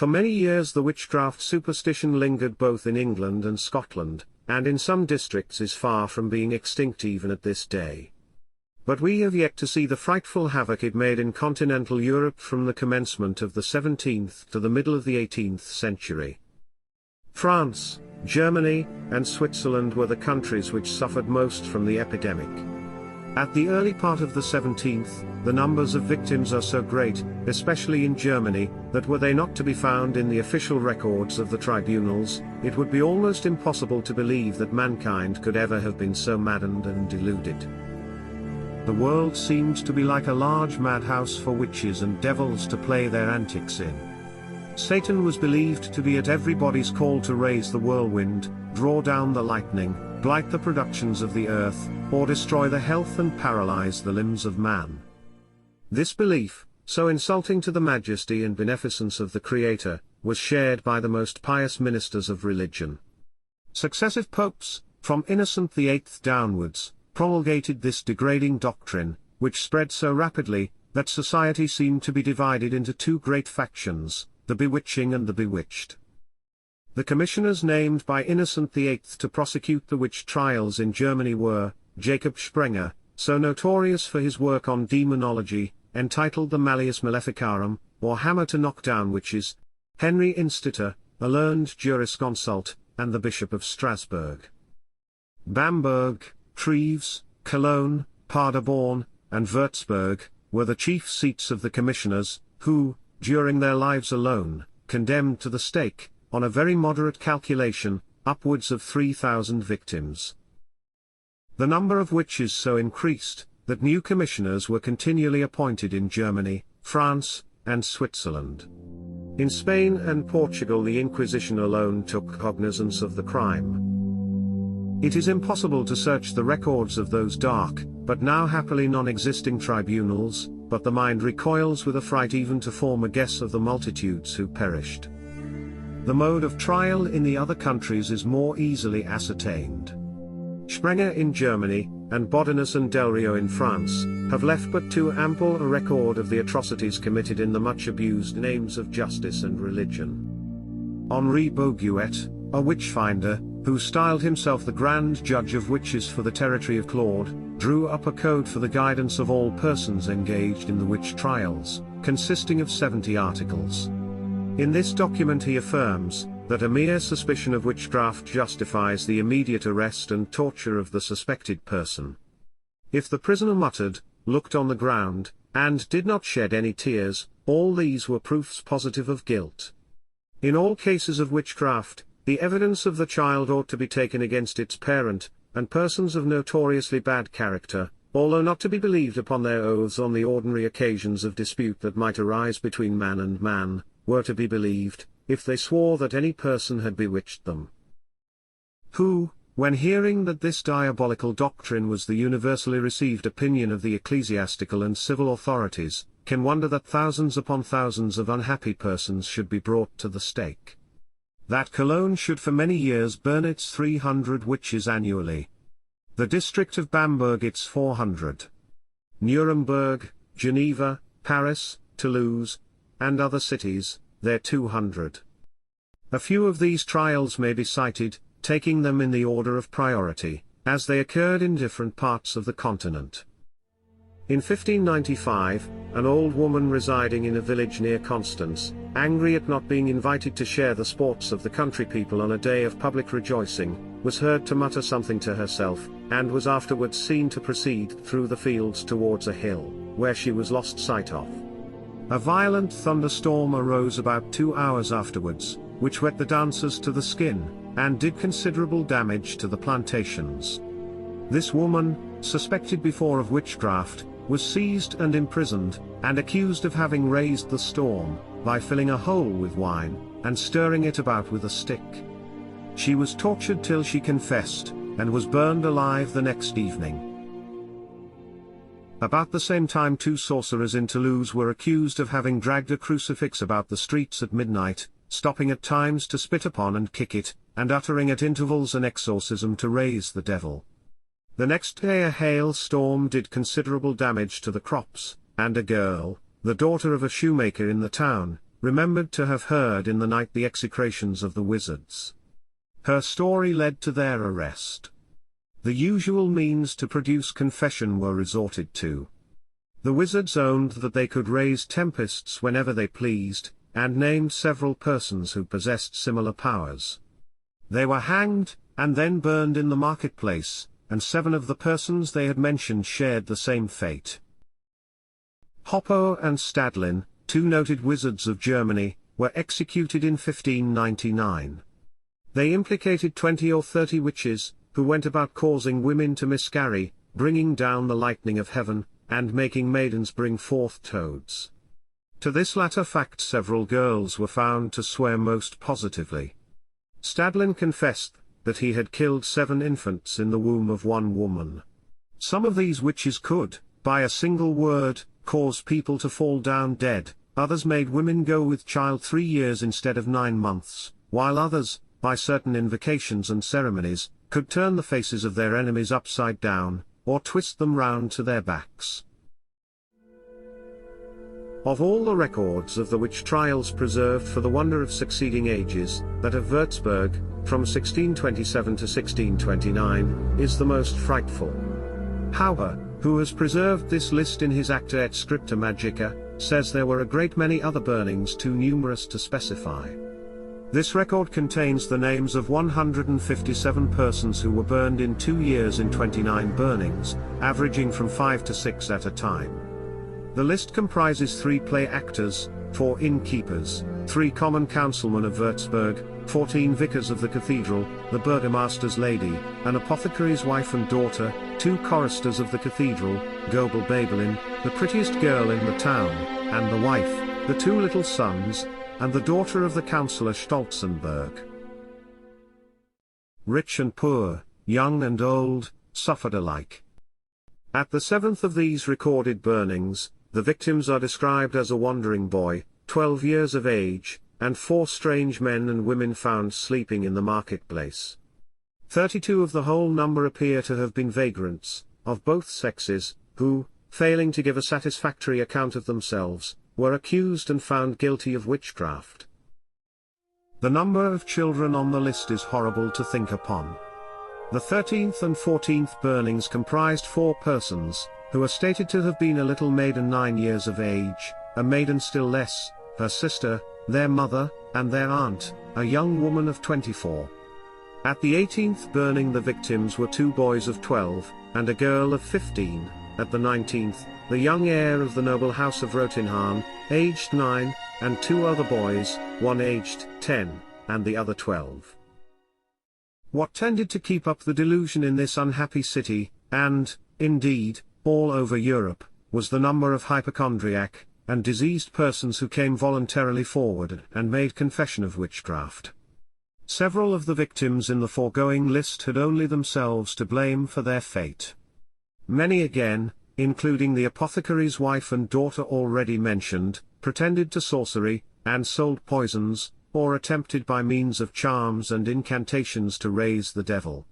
For many years the witchcraft superstition lingered both in England and Scotland, and in some districts is far from being extinct even at this day. But we have yet to see the frightful havoc it made in continental Europe from the commencement of the 17th to the middle of the 18th century. France, Germany, and Switzerland were the countries which suffered most from the epidemic. At the early part of the 17th, the numbers of victims are so great, especially in Germany, that were they not to be found in the official records of the tribunals, it would be almost impossible to believe that mankind could ever have been so maddened and deluded. The world seemed to be like a large madhouse for witches and devils to play their antics in. Satan was believed to be at everybody's call to raise the whirlwind, draw down the lightning, blight the productions of the earth, or destroy the health and paralyze the limbs of man. This belief, so insulting to the majesty and beneficence of the Creator, was shared by the most pious ministers of religion. Successive popes, from Innocent VIII downwards, promulgated this degrading doctrine, which spread so rapidly, that society seemed to be divided into two great factions, the bewitching and the bewitched. The commissioners named by Innocent VIII to prosecute the witch trials in Germany were, Jacob Sprenger, so notorious for his work on demonology, entitled the Malleus Maleficarum, or Hammer to Knock Down Witches, Henri Instetter, a learned jurisconsult, and the Bishop of Strasbourg. Bamberg, Treves, Cologne, Paderborn, and Würzburg, were the chief seats of the commissioners, who, during their lives alone, condemned to the stake, on a very moderate calculation, upwards of 3,000 victims. The number of witches so increased, that new commissioners were continually appointed in Germany, France, and Switzerland. In Spain and Portugal the Inquisition alone took cognizance of the crime. It is impossible to search the records of those dark, but now happily non-existing tribunals, but the mind recoils with affright even to form a guess of the multitudes who perished. The mode of trial in the other countries is more easily ascertained. Sprenger in Germany, and Bodinus and Delrio in France, have left but too ample a record of the atrocities committed in the much-abused names of justice and religion. Henri Boguet, a witch-finder, who styled himself the Grand Judge of Witches for the territory of Claude, drew up a code for the guidance of all persons engaged in the witch trials, consisting of 70 articles. In this document he affirms, that a mere suspicion of witchcraft justifies the immediate arrest and torture of the suspected person. If the prisoner muttered, looked on the ground, and did not shed any tears, all these were proofs positive of guilt. In all cases of witchcraft, the evidence of the child ought to be taken against its parent, and persons of notoriously bad character, although not to be believed upon their oaths on the ordinary occasions of dispute that might arise between man and man, were to be believed, if they swore that any person had bewitched them. Who, when hearing that this diabolical doctrine was the universally received opinion of the ecclesiastical and civil authorities, can wonder that thousands upon thousands of unhappy persons should be brought to the stake? That Cologne should for many years burn its 300 witches annually. The district of Bamberg its 400. Nuremberg, Geneva, Paris, Toulouse, and other cities, their 200. A few of these trials may be cited, taking them in the order of priority, as they occurred in different parts of the continent. In 1595, an old woman residing in a village near Constance, angry at not being invited to share the sports of the country people on a day of public rejoicing, was heard to mutter something to herself, and was afterwards seen to proceed through the fields towards a hill, where she was lost sight of. A violent thunderstorm arose about 2 hours afterwards, which wet the dancers to the skin, and did considerable damage to the plantations. This woman, suspected before of witchcraft, was seized and imprisoned, and accused of having raised the storm, by filling a hole with wine, and stirring it about with a stick. She was tortured till she confessed, and was burned alive the next evening. About the same time 2 sorcerers in Toulouse were accused of having dragged a crucifix about the streets at midnight, stopping at times to spit upon and kick it, and uttering at intervals an exorcism to raise the devil. The next day a hail-storm did considerable damage to the crops, and a girl, the daughter of a shoemaker in the town, remembered to have heard in the night the execrations of the wizards. Her story led to their arrest. The usual means to produce confession were resorted to. The wizards owned that they could raise tempests whenever they pleased, and named several persons who possessed similar powers. They were hanged, and then burned in the marketplace, and 7 of the persons they had mentioned shared the same fate. Hoppo and Stadlin, 2 noted wizards of Germany, were executed in 1599. They implicated 20 or 30 witches, who went about causing women to miscarry, bringing down the lightning of heaven, and making maidens bring forth toads. To this latter fact several girls were found to swear most positively. Stadlin confessed that he had killed 7 infants in the womb of one woman. Some of these witches could, by a single word, cause people to fall down dead, others made women go with child 3 years instead of 9 months, while others, by certain invocations and ceremonies, could turn the faces of their enemies upside down, or twist them round to their backs. Of all the records of the witch trials preserved for the wonder of succeeding ages, that of Würzburg, from 1627 to 1629, is the most frightful. Hauer, who has preserved this list in his Acta et Scripta Magica, says there were a great many other burnings too numerous to specify. This record contains the names of 157 persons who were burned in 2 years in 29 burnings, averaging from 5 to 6 at a time. The list comprises 3 play actors, 4 innkeepers, 3 common councilmen of Würzburg, 14 vicars of the cathedral, the burgomaster's lady, an apothecary's wife and daughter, 2 choristers of the cathedral, Gobel Babelin, the prettiest girl in the town, and the wife, the 2 little sons, and the daughter of the councillor Stolzenberg. Rich and poor, young and old, suffered alike. At the 7th of these recorded burnings, the victims are described as a wandering boy, 12 years of age, and 4 strange men and women found sleeping in the marketplace. 32 of the whole number appear to have been vagrants, of both sexes, who, failing to give a satisfactory account of themselves, were accused and found guilty of witchcraft. The number of children on the list is horrible to think upon. The 13th and 14th burnings comprised 4 persons, who are stated to have been a little maiden 9 years of age, a maiden still less, her sister, their mother, and their aunt, a young woman of 24. At the 18th burning the victims were 2 boys of 12, and a girl of 15, at the 19th, the young heir of the noble house of Rotenhahn, aged 9, and 2 other boys, one aged 10, and the other 12. What tended to keep up the delusion in this unhappy city, and, indeed, all over Europe, was the number of hypochondriac and diseased persons who came voluntarily forward and made confession of witchcraft. Several of the victims in the foregoing list had only themselves to blame for their fate. Many again, including the apothecary's wife and daughter already mentioned, pretended to sorcery, and sold poisons, or attempted by means of charms and incantations to raise the devil.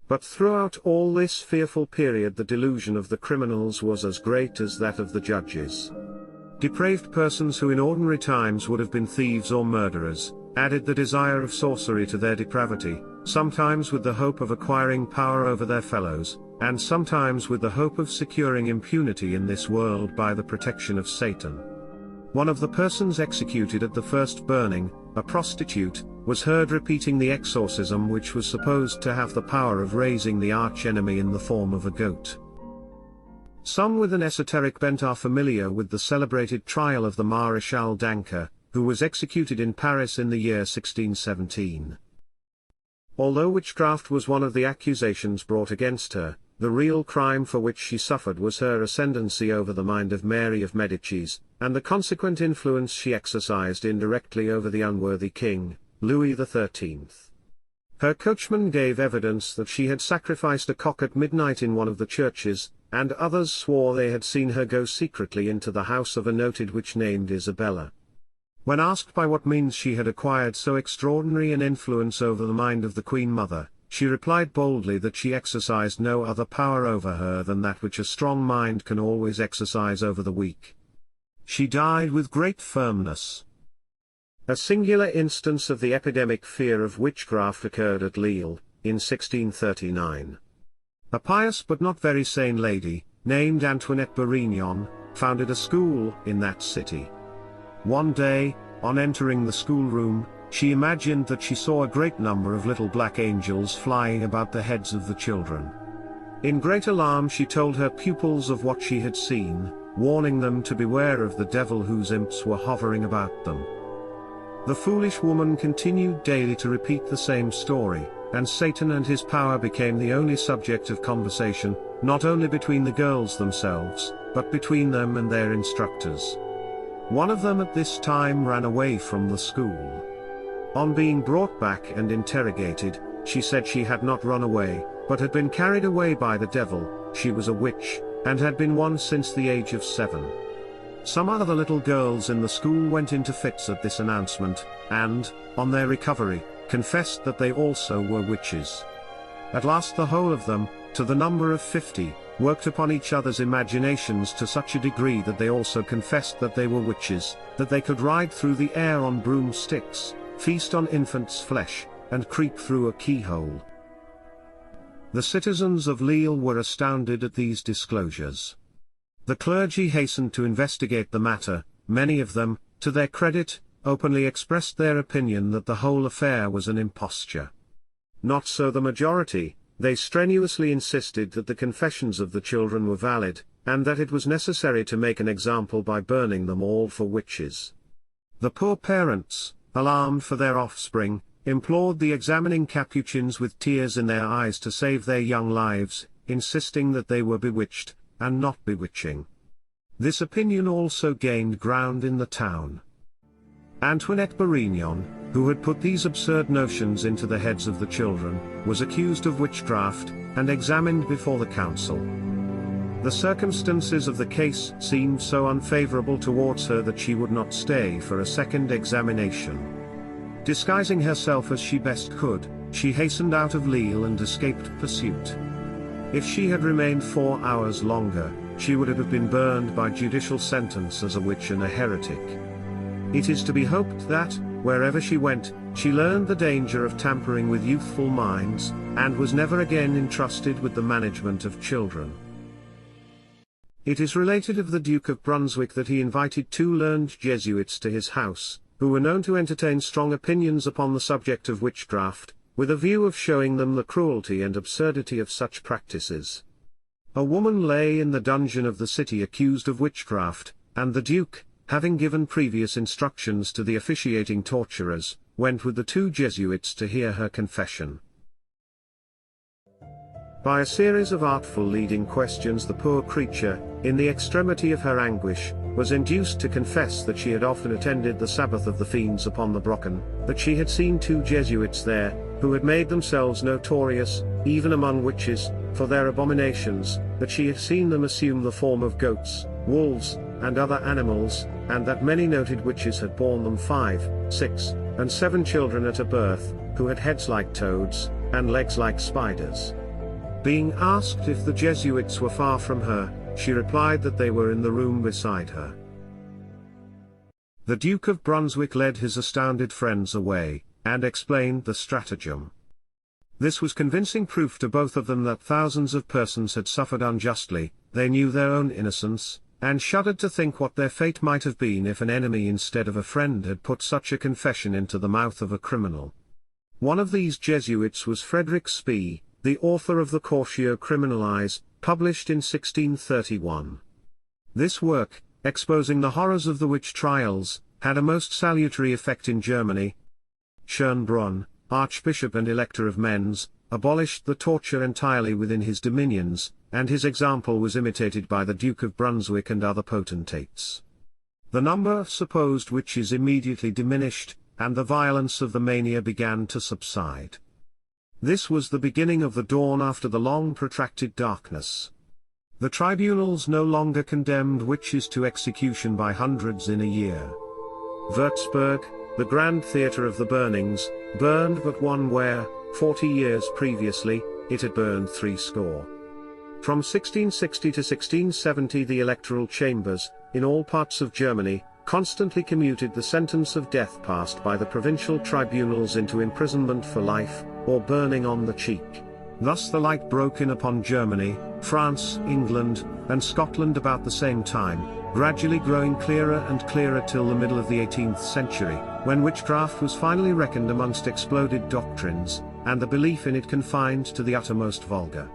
But throughout all this fearful period the delusion of the criminals was as great as that of the judges. Depraved persons who in ordinary times would have been thieves or murderers, added the desire of sorcery to their depravity, sometimes with the hope of acquiring power over their fellows, and sometimes with the hope of securing impunity in this world by the protection of Satan. One of the persons executed at the first burning, a prostitute, was heard repeating the exorcism which was supposed to have the power of raising the arch-enemy in the form of a goat. Some with an esoteric bent are familiar with the celebrated trial of the Marshal Danker, who was executed in Paris in the year 1617. Although witchcraft was one of the accusations brought against her, the real crime for which she suffered was her ascendancy over the mind of Mary of Medicis, and the consequent influence she exercised indirectly over the unworthy king, Louis XIII. Her coachman gave evidence that she had sacrificed a cock at midnight in one of the churches, and others swore they had seen her go secretly into the house of a noted witch named Isabella. When asked by what means she had acquired so extraordinary an influence over the mind of the Queen Mother, she replied boldly that she exercised no other power over her than that which a strong mind can always exercise over the weak. She died with great firmness. A singular instance of the epidemic fear of witchcraft occurred at Lille, in 1639. A pious but not very sane lady, named Antoinette Mourinhon, founded a school in that city. One day, on entering the schoolroom, she imagined that she saw a great number of little black angels flying about the heads of the children. In great alarm she told her pupils of what she had seen, warning them to beware of the devil whose imps were hovering about them. The foolish woman continued daily to repeat the same story, and Satan and his power became the only subject of conversation, not only between the girls themselves, but between them and their instructors. One of them at this time ran away from the school. On being brought back and interrogated, she said she had not run away, but had been carried away by the devil. She was a witch, and had been one since the age of 7. Some other little girls in the school went into fits at this announcement, and, on their recovery, confessed that they also were witches. At last the whole of them, to the number of 50, worked upon each other's imaginations to such a degree that they also confessed that they were witches, that they could ride through the air on broomsticks, feast on infants' flesh, and creep through a keyhole. The citizens of Lille were astounded at these disclosures. The clergy hastened to investigate the matter. Many of them, to their credit, openly expressed their opinion that the whole affair was an imposture. Not so the majority. They strenuously insisted that the confessions of the children were valid, and that it was necessary to make an example by burning them all for witches. The poor parents, alarmed for their offspring, implored the examining Capuchins with tears in their eyes to save their young lives, insisting that they were bewitched, and not bewitching. This opinion also gained ground in the town. Antoinette Mourinhon, who had put these absurd notions into the heads of the children, was accused of witchcraft, and examined before the council. The circumstances of the case seemed so unfavorable towards her that she would not stay for a second examination. Disguising herself as she best could, she hastened out of Lille and escaped pursuit. If she had remained 4 hours longer, she would have been burned by judicial sentence as a witch and a heretic. It is to be hoped that, wherever she went, she learned the danger of tampering with youthful minds, and was never again entrusted with the management of children. It is related of the Duke of Brunswick that he invited 2 learned Jesuits to his house, who were known to entertain strong opinions upon the subject of witchcraft, with a view of showing them the cruelty and absurdity of such practices. A woman lay in the dungeon of the city accused of witchcraft, and the Duke, having given previous instructions to the officiating torturers, went with the 2 Jesuits to hear her confession. By a series of artful leading questions the poor creature, in the extremity of her anguish, was induced to confess that she had often attended the Sabbath of the Fiends upon the Brocken, that she had seen 2 Jesuits there, who had made themselves notorious, even among witches, for their abominations, that she had seen them assume the form of goats, wolves, and other animals, and that many noted witches had borne them 5, 6, and 7 children at a birth, who had heads like toads, and legs like spiders. Being asked if the Jesuits were far from her, she replied that they were in the room beside her. The Duke of Brunswick led his astounded friends away, and explained the stratagem. This was convincing proof to both of them that thousands of persons had suffered unjustly. They knew their own innocence, and shuddered to think what their fate might have been if an enemy instead of a friend had put such a confession into the mouth of a criminal. One of these Jesuits was Frederick Spee, the author of the Cortio Criminalis, published in 1631. This work, exposing the horrors of the witch trials, had a most salutary effect in Germany. Schönbrunn, Archbishop and Elector of Mainz, abolished the torture entirely within his dominions, and his example was imitated by the Duke of Brunswick and other potentates. The number of supposed witches immediately diminished, and the violence of the mania began to subside. This was the beginning of the dawn after the long protracted darkness. The tribunals no longer condemned witches to execution by hundreds in a year. Würzburg, the grand theatre of the burnings, burned but one where, 40 years previously, it had burned 60. From 1660 to 1670 the electoral chambers, in all parts of Germany, constantly commuted the sentence of death passed by the provincial tribunals into imprisonment for life, or burning on the cheek. Thus the light broke in upon Germany, France, England, and Scotland about the same time, gradually growing clearer and clearer till the middle of the 18th century, when witchcraft was finally reckoned amongst exploded doctrines, and the belief in it confined to the uttermost vulgar.